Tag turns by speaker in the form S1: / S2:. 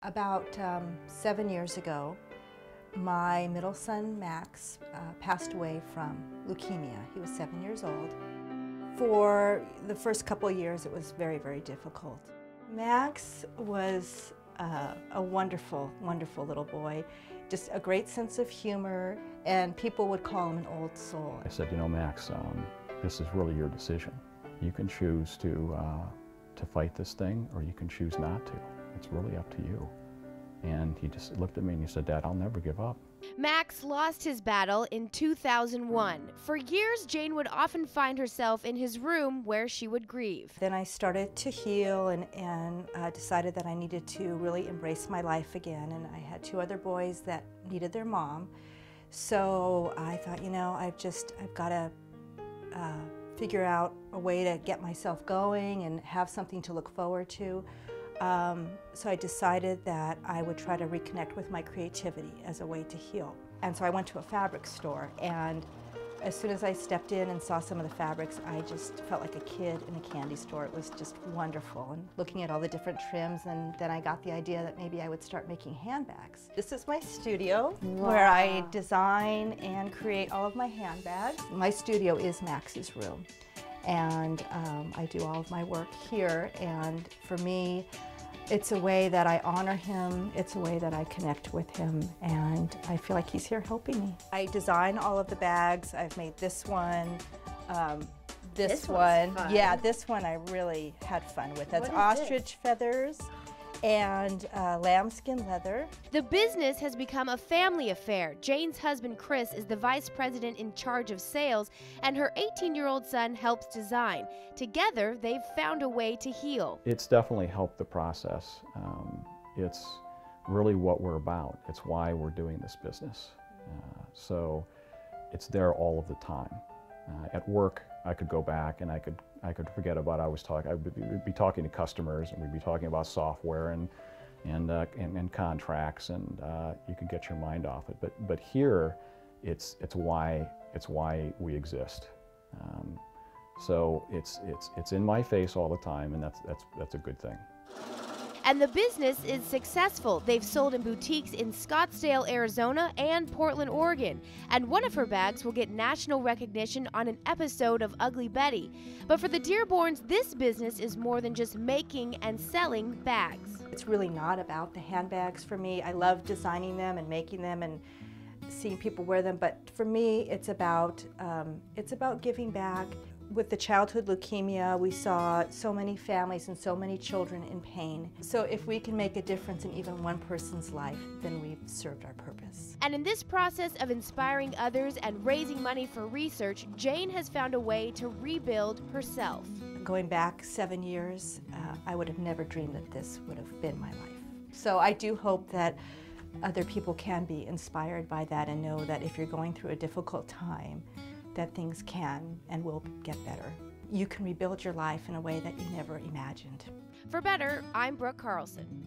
S1: About 7 years ago, my middle son, Max, passed away from leukemia. He was 7 years old. For the first couple of years, it was very, very difficult. Max was a wonderful, wonderful little boy, just a great sense of humor, and people would call him an old soul.
S2: I said, you know, Max, this is really your decision. You can choose to fight this thing, or you can choose not to. It's really up to you. And he just looked at me and he said, Dad, I'll never give up.
S3: Max lost his battle in 2001. For years, Jane would often find herself in his room where she would grieve.
S1: Then I started to heal and decided that I needed to really embrace my life again. And I had two other boys that needed their mom. So I thought, you know, I've got to figure out a way to get myself going and have something to look forward to. So I decided that I would try to reconnect with my creativity as a way to heal. And so I went to a fabric store, and as soon as I stepped in and saw some of the fabrics, I just felt like a kid in a candy store. It was just wonderful, and looking at all the different trims, and then I got the idea that maybe I would start making handbags. This is my studio. Wow. Where I design and create all of my handbags. My studio is Max's room, and I do all of my work here, and for me, it's a way that I honor him, it's a way that I connect with him, and I feel like he's here helping me. I design all of the bags. I've made this one, this one. Yeah, this one I really had fun with. That's ostrich feathers and lambskin leather.
S3: The business has become a family affair. Jane's husband, Chris, is the vice president in charge of sales, and her 18-year-old son helps design. Together, they've found a way to heal.
S2: It's definitely helped the process. It's really what we're about. It's why we're doing this business. So it's there all of the time. At work, I could go back and I could forget about I would be talking to customers, and we'd be talking about software and contracts, and you could get your mind off it. But here, it's why we exist. So it's in my face all the time, and that's a good thing.
S3: And the business is successful. They've sold in boutiques in Scottsdale, Arizona and Portland, Oregon. And one of her bags will get national recognition on an episode of Ugly Betty. But for the Dearborns, this business is more than just making and selling bags.
S1: It's really not about the handbags for me. I love designing them and making them and seeing people wear them, but for me it's about giving back. With the childhood leukemia, we saw so many families and so many children in pain. So if we can make a difference in even one person's life, then we've served our purpose.
S3: And in this process of inspiring others and raising money for research, Jane has found a way to rebuild herself.
S1: Going back 7 years, I would have never dreamed that this would have been my life. So I do hope that other people can be inspired by that and know that if you're going through a difficult time, that things can and will get better. You can rebuild your life in a way that you never imagined.
S3: For Better, I'm Brooke Carlson.